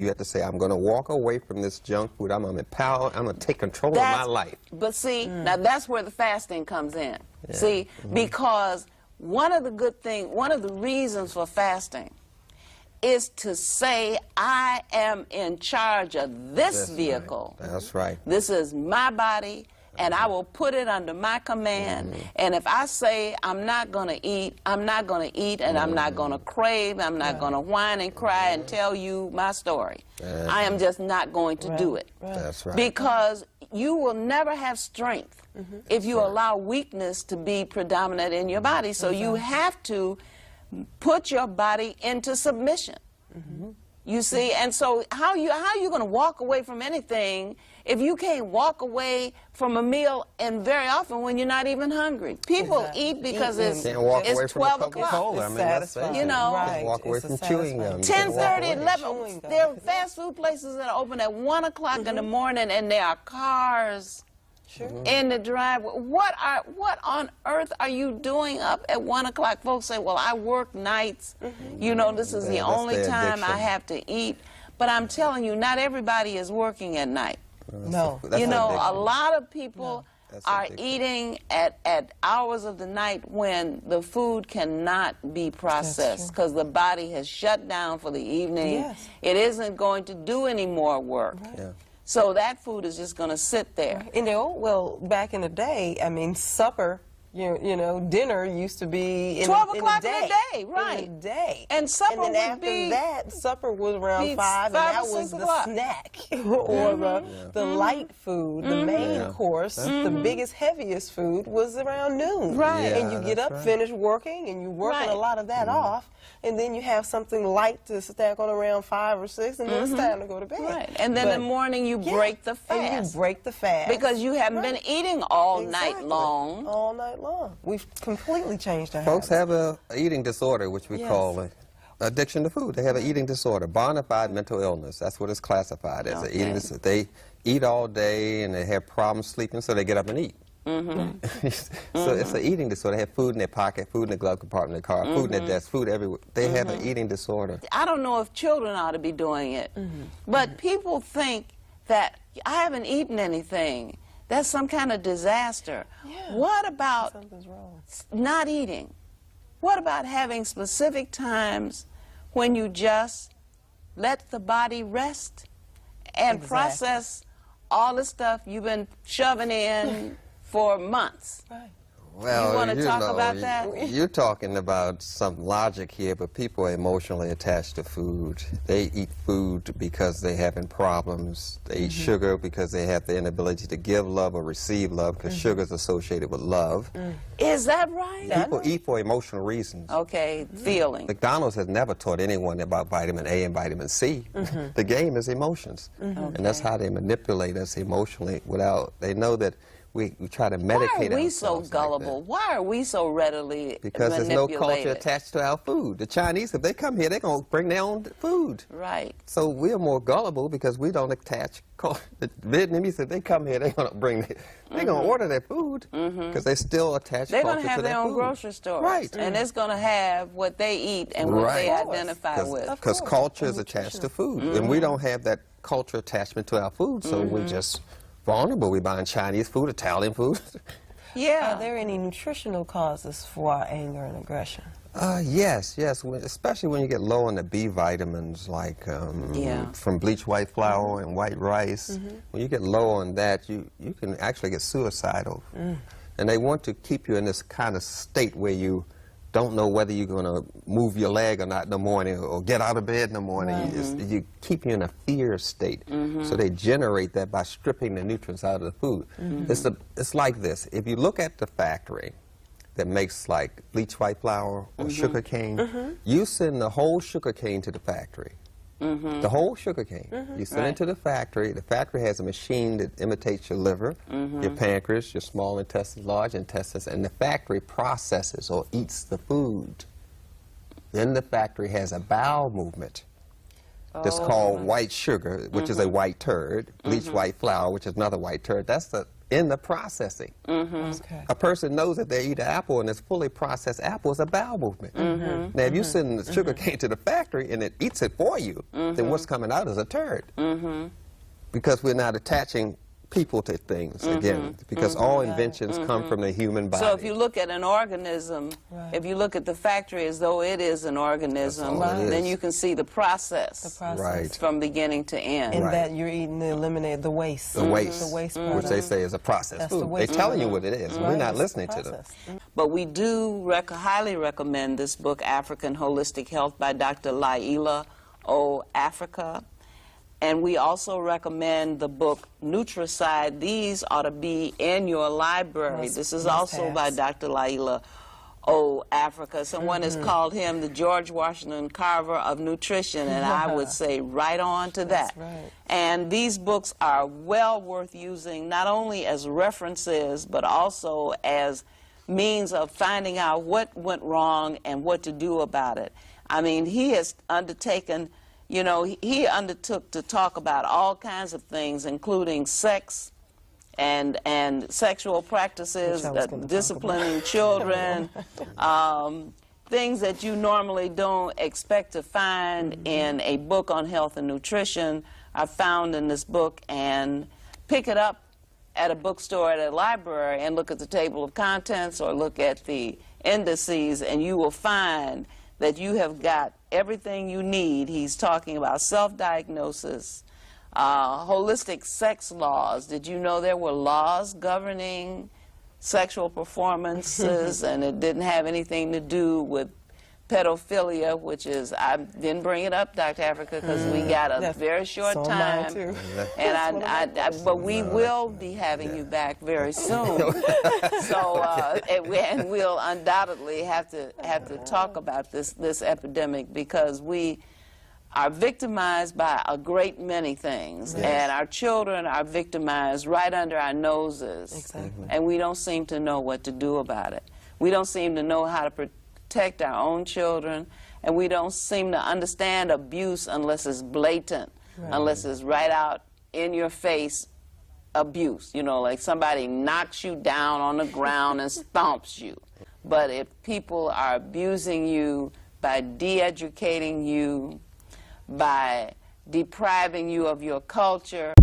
You have to say, I'm going to walk away from this junk food. I'm going to empower. I'm going to take control of my life. But see, now that's where the fasting comes in. Yeah. See, because one of the reasons for fasting is to say, I am in charge of this vehicle. Right. That's right. This is my body, and I will put it under my command. And if I say I'm not going to eat, I'm not going to eat, and I'm not going to crave, I'm not going to whine and cry and tell you my story. I am just not going to do it. That's right. Because you will never have strength if you allow weakness to be predominant in your body. So you have to put your body into submission. You see, and so how you going to walk away from anything if you can't walk away from a meal, and very often when you're not even hungry? People eat because it's 12 o'clock. You know, walk away from chewing gum. 10:30, 11. There are fast food places that are open at 1 o'clock in the morning, and there are cars in the driveway. What on earth are you doing up at 1 o'clock? Folks say, well, I work nights. You know, this is the only time I have to eat. But I'm telling you, not everybody is working at night. No. You know, a lot of people are eating at hours of the night when the food cannot be processed because the body has shut down for the evening. It isn't going to do any more work. So that food is just going to sit there. In the old, well, back in the day, I mean, supper, you know, dinner used to be in 12 o'clock in the day, right? In the day. And supper and then would be... that, supper was around 5, and that was the snack, or the light food, the main course. The biggest, heaviest food was around noon. Right. And you get up, finish working, and you're working a lot of that off. And then you have something light to snack on around 5 or 6, and then it's time to go to bed. Right. And then in the morning you break the fast. And you break the fast. Because you haven't been eating all night long. All night long. We've completely changed our Folks habits. have an eating disorder, which we call addiction to food. They have an eating disorder, bona fide mental illness. That's what it's classified as. An eating disorder. They eat all day, and they have problems sleeping, so they get up and eat. So it's an eating disorder. They have food in their pocket, food in the glove compartment of their car, food in their desk, food everywhere. They have an eating disorder. I don't know if children ought to be doing it, but people think that I haven't eaten anything. That's some kind of disaster. What about not eating? What about having specific times when you just let the body rest and process all the stuff you've been shoving in for months? Well, you want to talk about that? You're talking about some logic here, but people are emotionally attached to food. They eat food because they're having problems. They eat sugar because they have the inability to give love or receive love, because sugar is associated with love. Is that right? People eat for emotional reasons. Okay, feeling. McDonald's has never taught anyone about vitamin A and vitamin C. The game is emotions. And that's how they manipulate us emotionally without, they know that we try to medicate ourselves. Why are we so gullible? Like Why are we so readily Because there's no culture attached to our food. The Chinese, if they come here, they're going to bring their own food. Right. So we're more gullible because we don't attach culture. The Vietnamese, if they come here, they're going to bring they're going to order their food because they still attach culture to their food. They're going to have their own grocery store. Right. And it's going to have what they eat and what they identify with. Because culture is attached to food. And we don't have that culture attachment to our food, so we're just vulnerable. We're buying Chinese food, Italian food. Yeah. Are there any nutritional causes for our anger and aggression? Yes, especially when you get low on the B vitamins, like from bleached white flour and white rice. When you get low on that, you can actually get suicidal. And they want to keep you in this kind of state where you don't know whether you're going to move your leg or not in the morning, or get out of bed in the morning. You keep you in a fear state. So they generate that by stripping the nutrients out of the food. It's like this. If you look at the factory that makes like bleached white flour or sugar cane, you send the whole sugar cane to the factory. The whole sugar cane. You send it to the factory. The factory has a machine that imitates your liver, your pancreas, your small intestines, large intestines, and the factory processes or eats the food. Then the factory has a bowel movement that's called white sugar, which is a white turd, bleached white flour, which is another white turd. That's the in the processing. Okay. A person knows that they eat an apple and it's fully processed apple, it's a bowel movement. Now, if you send the sugar cane to the factory and it eats it for you, then what's coming out is a turd. Because we're not attaching people to things again, because all inventions come from the human body. So if you look at an organism, if you look at the factory as though it is an organism, then you can see the process, from beginning to end. And that you're eating to eliminate the waste. The waste, the waste which they say is a processed food. They're telling you what it is. We're not listening to them. But we do highly recommend this book, African Holistic Health by Dr. Laila O. Africa. And we also recommend the book Nutricide. These ought to be in your library. This is also by Dr. Laila O. Africa. Someone has called him the George Washington Carver of nutrition, and I would say right on to that. And these books are well worth using, not only as references, but also as means of finding out what went wrong and what to do about it. I mean, he has undertaken, you know, he undertook to talk about all kinds of things, including sex and sexual practices, disciplining children, things that you normally don't expect to find in a book on health and nutrition are found in this book. And pick it up at a bookstore, at a library, and look at the table of contents or look at the indices, and you will find that you have got everything you need. He's talking about self-diagnosis, holistic sex laws. Did you know there were laws governing sexual performances and it didn't have anything to do with pedophilia, which is, I didn't bring it up, Dr. Africa, because we got a very short time, and but we will be having you back very soon. So, and we'll undoubtedly have to talk about this epidemic, because we are victimized by a great many things, and our children are victimized right under our noses, and we don't seem to know what to do about it. We don't seem to know how to protect our own children, and we don't seem to understand abuse unless it's blatant, unless it's right out in your face abuse, you know, like somebody knocks you down on the ground and stomps you. But if people are abusing you by de-educating you, by depriving you of your culture,